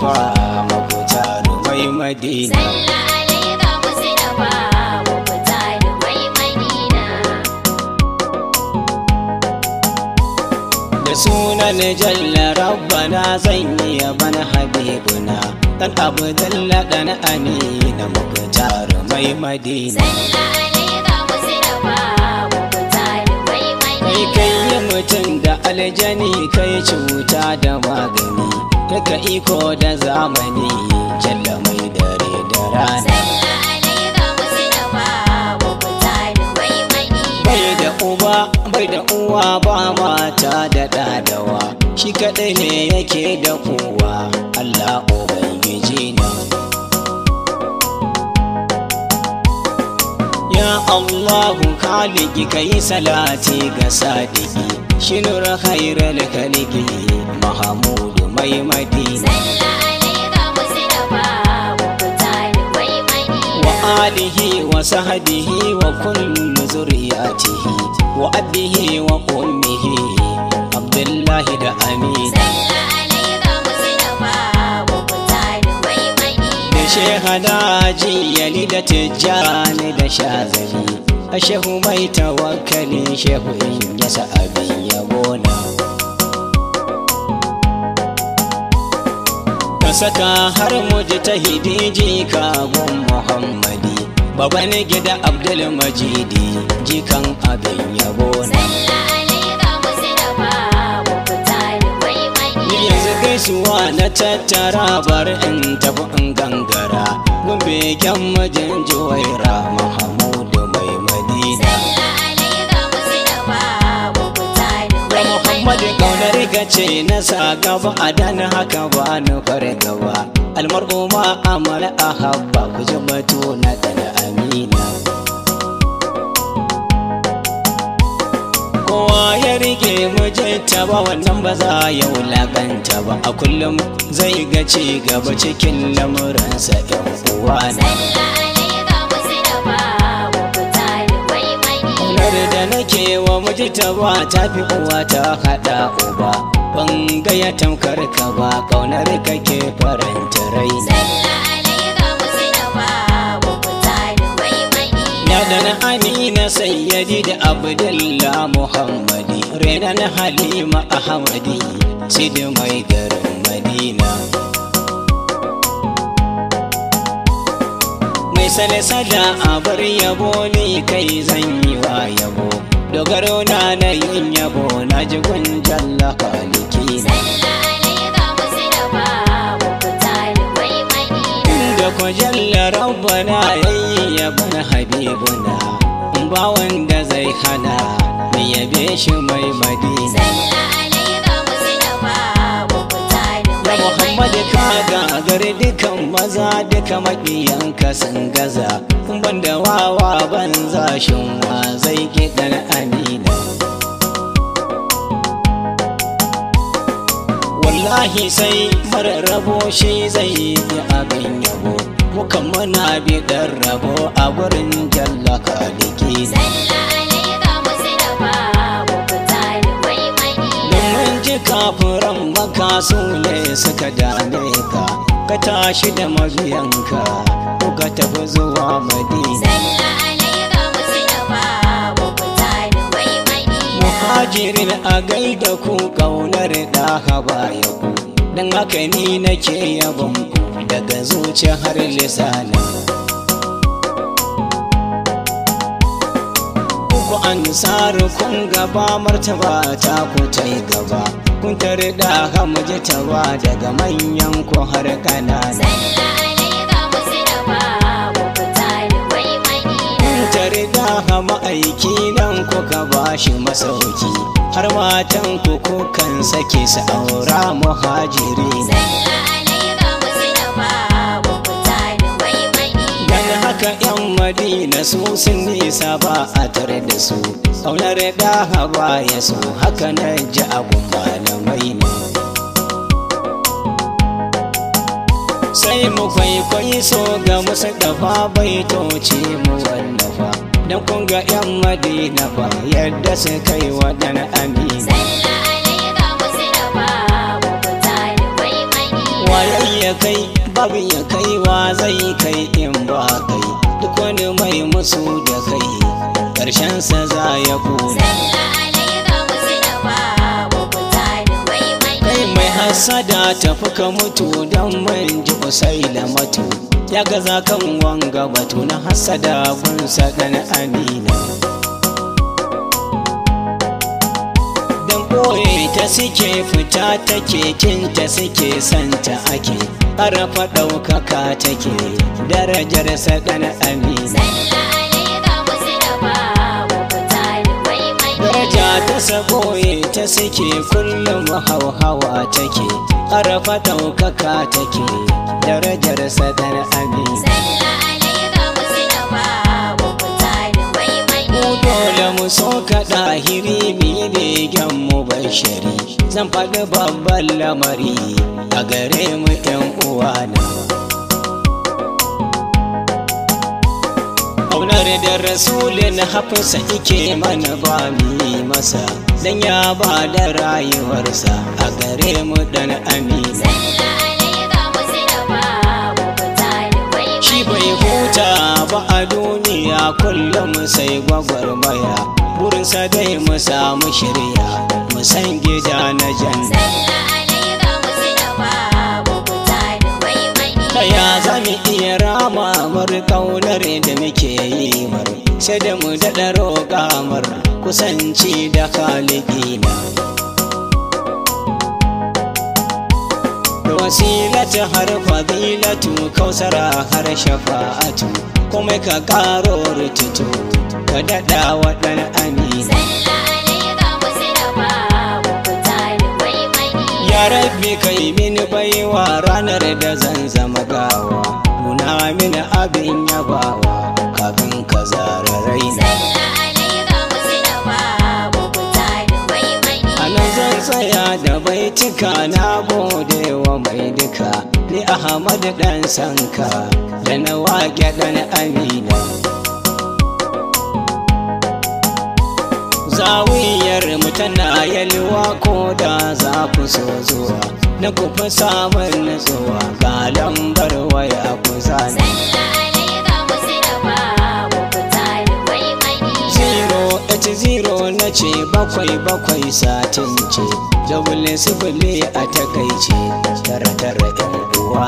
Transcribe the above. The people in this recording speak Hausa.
Mustapha Mukhtar mai Madina. Salla alaika Mustapha Mukhtar mai Madina. Da sunan Jalla Rabbana zan yi yaban Habibuna dan Abdullah dan Amina Mukhtar mai Madina. Salla alaika Mustapha Mukhtar mai Madina. Kai yi mutum da aljani kai cuta da magani daga iko da zamani Jalla mai dare da rana. Salla alaika Mustapha Mukhtar mai Madina. Bai da uba bai da uwa ba mata da dadawa shi kadai ne yake da kowa Allah ubangiji na. Ya Allahu Khaliki kai salati ga sadiki shinur khairal khaliki Mahamudu mai Madina. Salla alaika Mustapha Mukhtar mai Madina. Wa alihi wa sahbihi wa kullu zuriyatihi wa abihi wa ummihi Abdullahi da Amina. Salla alaika Mustapha Mukhtar mai Madina. Da shehana jiyali da tijjani da shazali a shehu mai tawakkali shehu in yasa abin yabona. Ka saka har mujtahidi jika gun Muhammadi baban gida Abdul Majidi jikan abin yabona. Salla alaika Mustapha Mukhtar mai Madina. Yanzu gaisuwa na tattara bar in tafi in gangara gumbe kyan majin juwaira Mahamudu mai Madina. Salla alaika Mustapha Mukhtar Da mai Muhammadu Madina. kaunar gace na sa gaba a dan haka ba ni fargaba almar'u ma amal ahabba ku ji batu na dana Amina. Kowa ya rike mujinta ba wannan ba za ya wulakanta ba a kullum zai ga ci gaba cikin lamuransa yan uwa na. Salla alaika Mustapha Mukhtar mai Madina. Kaunar da nake wa mujita ba ta fi uwa ta haɗa uba ban ga ya tamkar ka ba kaunar kake faranta rai. Salla alaika Mustapha Mukhtar mai Madina. Ya dana Amina Sayyadi da Abdullah Muhammadi renan Halima Ahmadi Sidi mai garin Madina. Mai sale-sala a bar yabo ni kai zan yi wa yabo dogaro na yin yabo na jigun Jalla Khaliki na. Salla alaika Mustapha Mukhtar mai Madina. Da ko Jalla Rabbana yayi yaban Habibuna ba wanda zai hana ni yabe shi mai Madina. Salla alaika Mustapha Mukhtar Da mai Muhammad Madina. ka gagari dukan maza duka maƙiyanka sun gaza banda wawa banza shin wa zai kiɗan Amina. Wallahi sai mararrabo shi zai yi abin yabo mukan muna biɗar rabo a gurin Jalla Khaliki. Salla alaika Mustapha Mukhtar mai Madina. Domin ji kafiran maka su ne suka dame ka ka tashi da mabiyanka ka tafi zuwa Madina. Salla alaika Mustapha Mukhtar mai Madina. Muhajirin a gaida ku kaunar da haba ya ku don haka ni nake yabon ku daga zuciya har lisanin. Ku ansaru kun gaba martaba ta ku ta yi gaba kun tare da hamji tawa daga manyan ku har kanana. Salla alaika Mustapha Mukhtar mai Madina. Kun tare da hama aiki nan kuka bashi masauki har matan ku kukan sake su aura muhajiri. Salla alaika Mustapha Mukhtar mai Madina. Dan haka yan Madina su sun nisa ba a tare da su ƙaunar da haba ya so haka na ji abun malamai ne. Sai mu kwaikwayi so ga musu dafa baitoci mu wallafa don kun ga yan Madina fa yadda su kai waɗannan Amina. Salla alaika Mustapha Mukhtar mai Madina. waye ya kai babu ya kai wa zai kai in ba kai duk wani mai musu da kai ƙarshen sa za ya kula kai mai hasada tafi ka mutu don man ji kusai da matu ya gaza kan wanga batu na hasada gunsa dan amina dan boye ta suke fita take kinta suke santa ake ƙarfa ɗaukaka take darajar sa dan amina daraja ta saboye ta suke kullum hauhawa take ƙarfa ɗaukaka take darajar sa dan amina dole mu so ka ɗahiri biye begen mu bashari zan faɗi babban lamari a gare mu ƴan uwana ƙaunar da rasulun hafsa ike mana ba mi masa dan ya ba da rayuwarsa a gare mu dan amina shi bai huta ba a duniya kullum sai gwagwarmaya burinsa dai mu samu shirya mu san gida na janna ya za mu iya rama mar kaunar da muke yi mar sai da mu daɗa roƙa mar kusanci da khalikina wasilatu har fadilatu kausara har shafa'atu kuma ka karo rututu ka daɗa waɗan amina ya rabbi kai min baiwa ranar da zan zama gawa nuna min abin yabawa kafin ka zara raina anan zan tsaya da baitika na gode wa mai duka ni Ahmad dan sanka da na waƙe dan amina zawiyar mu tana yalwa ko da za ku so zuwa na ku fi samun nutsuwa ga lambar waya ku zana 080 na ce 77 satin ce double 0 a takaice 99 'yan uwa